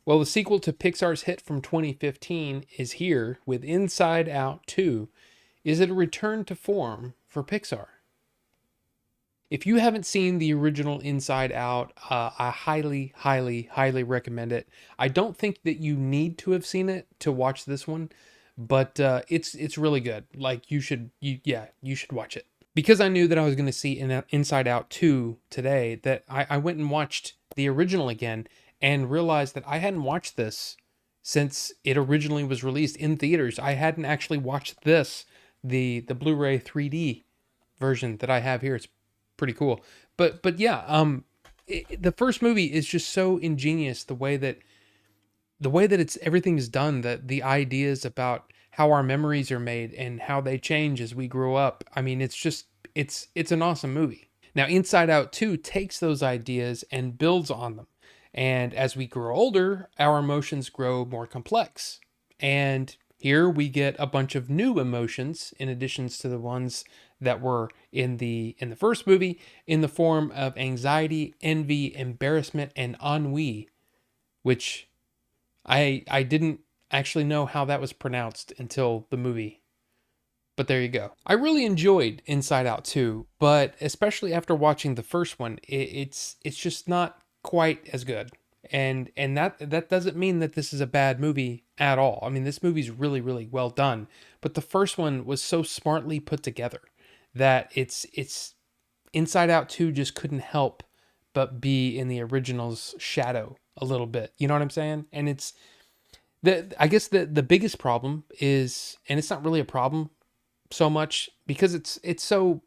Well, the sequel to Pixar's hit from 2015 is here with Inside Out 2. Is it a return to form for Pixar? If you haven't seen the original Inside Out, I highly, highly, highly recommend it. I don't think that you need to have seen it to watch this one, but it's really good. Like you should watch it. Because I knew that I was going to see Inside Out 2 today, that I went and watched the original again and realized that I hadn't watched this since it originally was released in theaters. I hadn't actually watched this, the Blu-ray 3D version that I have here. It's pretty cool. But yeah, the first movie is just so ingenious, the way that it's everything is done, that the ideas about how our memories are made and how they change as we grow up. I mean, it's an awesome movie. Now, Inside Out 2 takes those ideas and builds on them. And as we grow older, our emotions grow more complex. And here we get a bunch of new emotions in addition to the ones that were in the first movie, in the form of anxiety, envy, embarrassment, and ennui, which I didn't actually know how that was pronounced until the movie. But there you go. I really enjoyed Inside Out 2, but especially after watching the first one, it's just not quite as good. And that doesn't mean that this is a bad movie at all. I mean, this movie's really, really well done, but the first one was so smartly put together that it's Inside Out 2 just couldn't help but be in the original's shadow a little bit. You know what I'm saying? And I guess the biggest problem is, and it's not really a problem so much because it's so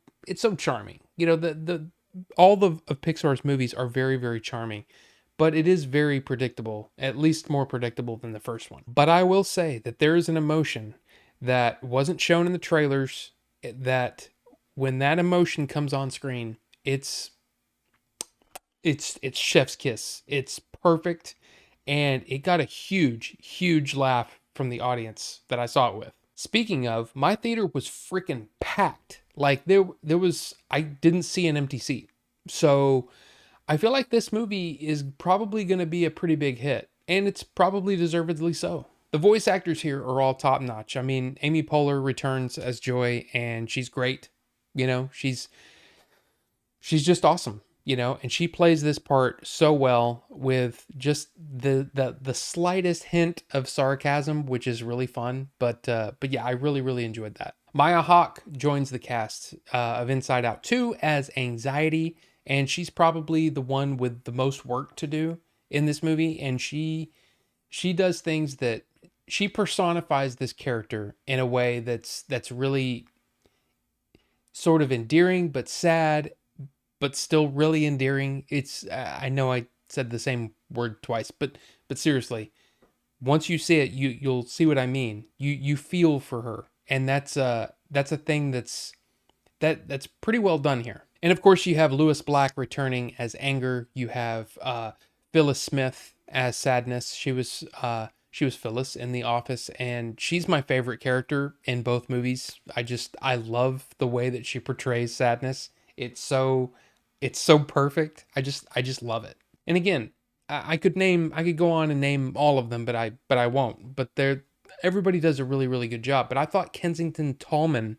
charming. You know, the all of Pixar's movies are very, very charming, but it is very predictable, at least more predictable than the first one. But I will say that there is an emotion that wasn't shown in the trailers, that when that emotion comes on screen, it's chef's kiss. It's perfect, and it got a huge, huge laugh from the audience that I saw it with. Speaking of, my theater was freaking packed. Like there was I didn't see an empty seat. So I feel like this movie is probably going to be a pretty big hit, and it's probably deservedly so. The voice actors here are all top notch. I mean, Amy Poehler returns as Joy, and she's great. You know, she's just awesome, and she plays this part so well with just the slightest hint of sarcasm, which is really fun. But yeah, I really, really enjoyed that. Maya Hawke joins the cast of Inside Out 2 as Anxiety, and she's probably the one with the most work to do in this movie. And she does things that she personifies this character in a way that's really sort of endearing but sad, but still really endearing. It's I know I said the same word twice, but seriously, once you see it, you'll see what I mean. You feel for her, and that's a thing that's pretty well done here. And of course, you have Lewis Black returning as Anger. You have Phyllis Smith as Sadness. She was Phyllis in The Office, and she's my favorite character in both movies. I love the way that she portrays sadness. It's so perfect. I just love it. And again, I could go on and name all of them, but I won't. But everybody does a really, really good job. But I thought Kensington Tallman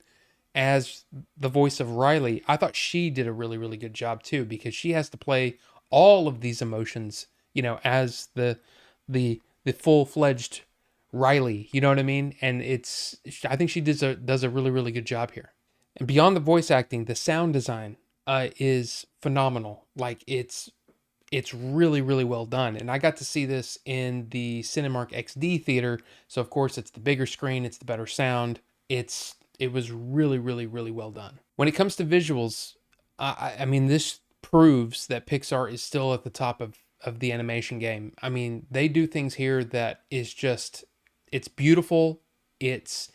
as the voice of Riley, I thought she did a really, really good job too, because she has to play all of these emotions, as the full-fledged Riley, you know what I mean? And I think she does a really, really good job here. And beyond the voice acting, the sound design is phenomenal. Like it's really, really well done. And I got to see this in the Cinemark XD theater, so of course it's the bigger screen, it's the better sound. It was really, really, really well done. When it comes to visuals, I mean, this proves that Pixar is still at the top of the animation game. I mean, they do things here that is just, it's beautiful. It's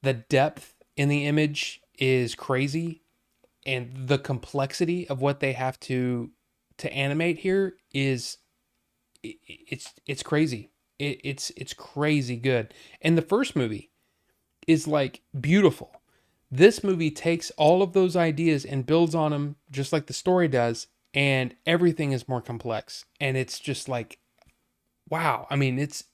the depth in the image is crazy, and the complexity of what they have to animate here is it's crazy. It's crazy good. And the first movie is like beautiful. This movie takes all of those ideas and builds on them just like the story does, and everything is more complex. And it's just like, wow. I mean, it's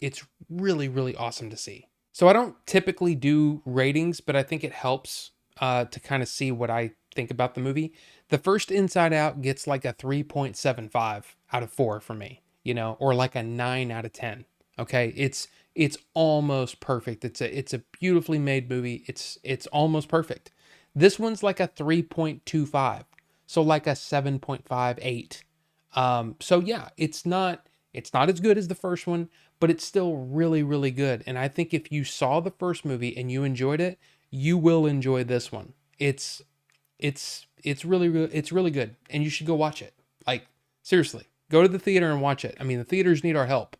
really really awesome to see. So I don't typically do ratings, but I think it helps to kind of see what I think about the movie. The first Inside Out gets like a 3.75 out of 4 for me, you know, or like a 9 out of 10. Okay? It's almost perfect. It's a beautifully made movie. It's almost perfect. This one's like a 3.25. So like a 7.58. So yeah, it's not as good as the first one, but it's still really, really good. And I think if you saw the first movie and you enjoyed it, you will enjoy this one. It's really good, and you should go watch it. Like seriously, go to the theater and watch it. I mean, the theaters need our help,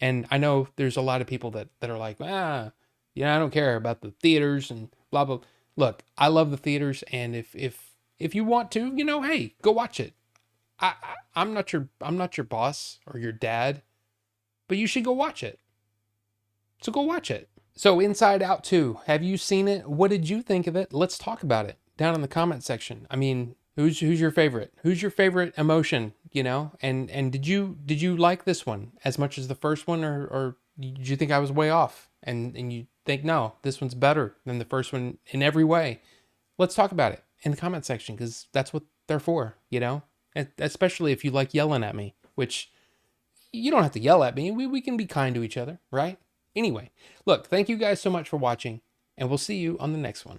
and I know there's a lot of people that are like, yeah, I don't care about the theaters and blah blah. Look, I love the theaters, and if you want to, you know, hey, go watch it. I'm not your boss or your dad, but you should go watch it. So go watch it. So Inside Out 2, have you seen it? What did you think of it? Let's talk about it down in the comment section. I mean, who's your favorite? Who's your favorite emotion, you know? And did you like this one as much as the first one, or did you think I was way off? And you think no, this one's better than the first one in every way. Let's talk about it in the comment section, because that's what they're for, you know? Especially if you like yelling at me, which you don't have to yell at me. We can be kind to each other, right? Anyway, look, thank you guys so much for watching, and we'll see you on the next one.